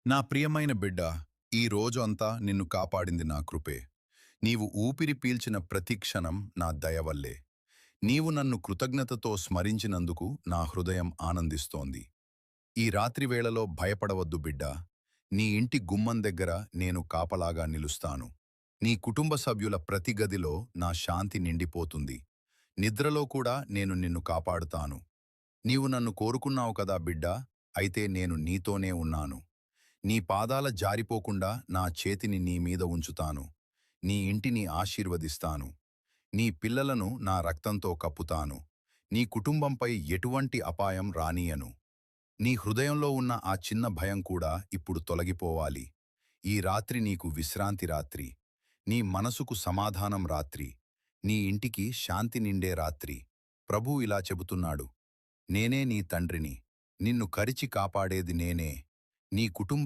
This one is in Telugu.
నా ప్రియమైన బిడ్డ, ఈ రోజు అంతా నిన్ను కాపాడింది నా కృపే. నీవు ఊపిరి పీల్చిన ప్రతి క్షణం నా దయవల్లే. నీవు నన్ను కృతజ్ఞతతో స్మరించినందుకు నా హృదయం ఆనందిస్తోంది. ఈ రాత్రి వేళలో భయపడవద్దు బిడ్డా. నీ ఇంటి గుమ్మం దగ్గర నేను కాపలాగా నిలుస్తాను. నీ కుటుంబ సభ్యుల ప్రతి గదిలో నా శాంతి నిండిపోతుంది. నిద్రలో కూడా నేను నిన్ను కాపాడుతాను. నీవు నన్ను కోరుకున్నావు కదా బిడ్డా, అయితే నేను నీతోనే ఉన్నాను. నీ పాదాల జారిపోకుండా నా చేతిని నీ మీద ఉంచుతాను. నీ ఇంటిని ఆశీర్వదిస్తాను. నీ పిల్లలను నా రక్తంతో కప్పుతాను. నీ కుటుంబంపై ఎటువంటి అపాయం రానీయను. నీ హృదయంలో ఉన్న ఆ చిన్న భయం కూడా ఇప్పుడు తొలగిపోవాలి. ఈ రాత్రి నీకు విశ్రాంతి రాత్రి. నీ మనసుకు సమాధానం రాత్రి. నీ ఇంటికి శాంతి నిండే రాత్రి. ప్రభువు ఇలా చెబుతున్నాడు: నేనే నీ తండ్రిని. నిన్ను కరిచి కాపాడేది నేనే. నీ కుటుంబ